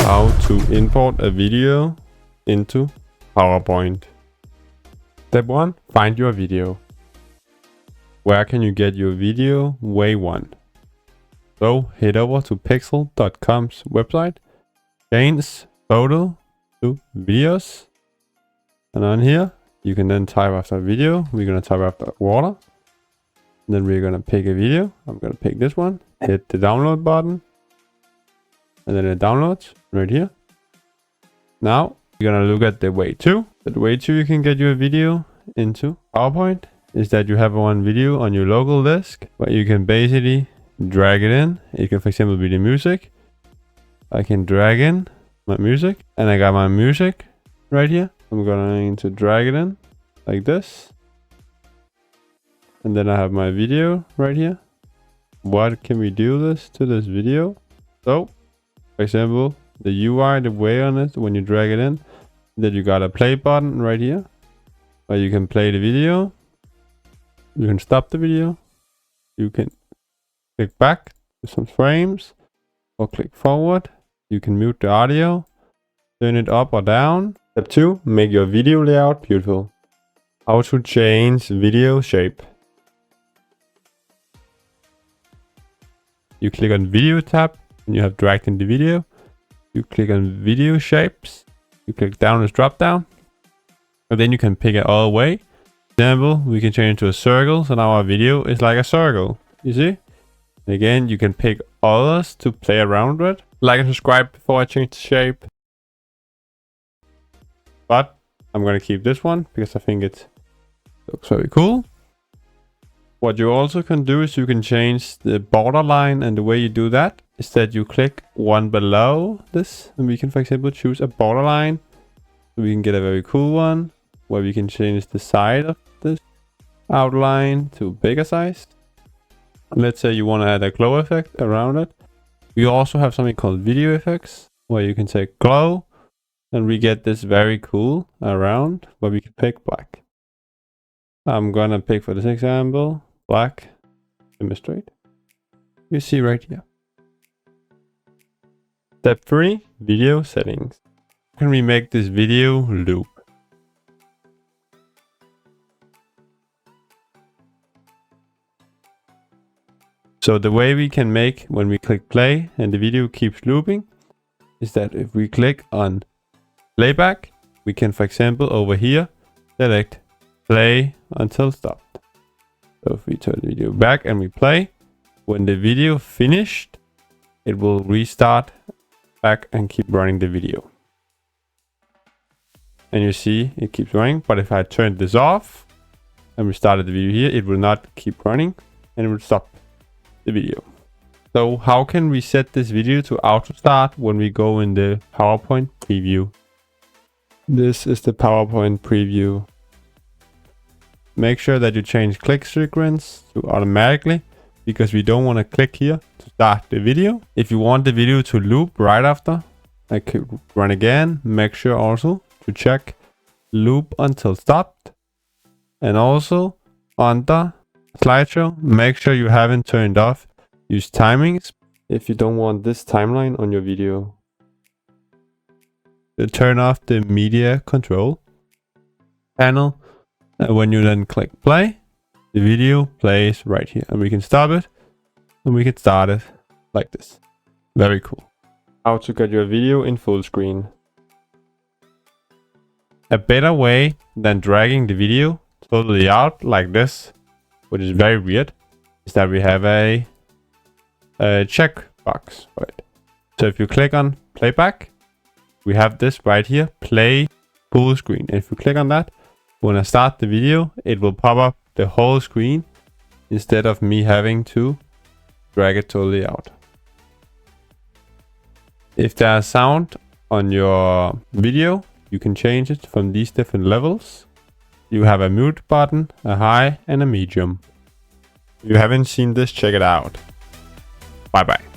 How to import a video into PowerPoint. Step 1. Find your video. Where can you get your video? Way 1. So head over to pixel.com's website, change photo to videos, and on here you can then type after video. We're gonna type after water. Then we're gonna pick a video. I'm gonna pick this one. Hit the download button, and then it downloads right here. Now you're gonna look at the way 2. The way 2 you can get your video into PowerPoint is that you have one video on your local disk where you can basically drag it in. It can, for example, be the music. I can drag in my music, and I got my music right here. I'm going to drag it in like this. And then I have my video right here. What can we do this to this video? So, for example, the UI, the way on it, when you drag it in, that you got a play button right here, where you can play the video. You can stop the video. You can click back to some frames or click forward. You can mute the audio, turn it up or down. Step 2, make your video layout beautiful. How to change video shape. You click on video tab and you have dragged in the video. You click on video shapes. You click down this drop down. And then you can pick it all the way. For example, we can change it to a circle. So now our video is like a circle. You see? And again, you can pick others to play around with. Like and subscribe before I change the shape. But I'm going to keep this one because I think it looks very cool. What you also can do is you can change the borderline, and the way you do that is that you click one below this, and we can, for example, choose a borderline. So we can get a very cool one where we can change the side of this outline to bigger size. Let's say you want to add a glow effect around it. We also have something called video effects where you can say glow, and we get this very cool around where we can pick black. I'm gonna pick, for this example, black, demonstrate. You see right here. Step 3, video settings. How can we make this video loop? So the way we can make, when we click play and the video keeps looping, is that if we click on playback, we can, for example, over here, select play until stopped. So if we turn the video back and we play, when the video finished, it will restart back and keep running the video. And you see it keeps running, but if I turn this off and restarted the video here, it will not keep running and it will stop the video. So how can we set this video to Autostart when we go in the PowerPoint preview? This is the PowerPoint preview. Make sure that you change click sequence to automatically, because we don't want to click here to start the video. If you want the video to loop right after, I could run again. Make sure also to check loop until stopped. And also under slideshow, make sure you haven't turned off use timings if you don't want this timeline on your video. Turn off the media control panel. And when you then click play, the video plays right here, and we can stop it and we can start it like this. Very cool. How to get your video in full screen. A better way than dragging the video totally out like this, which is very weird, is that we have a check box for it. So if you click on playback, we have this right here, play full screen. If you click on that, when I start the video, it will pop up the whole screen instead of me having to drag it totally out. If there's sound on your video, you can change it from these different levels. You have a mute button, a high and a medium. If you haven't seen this, check it out. Bye bye.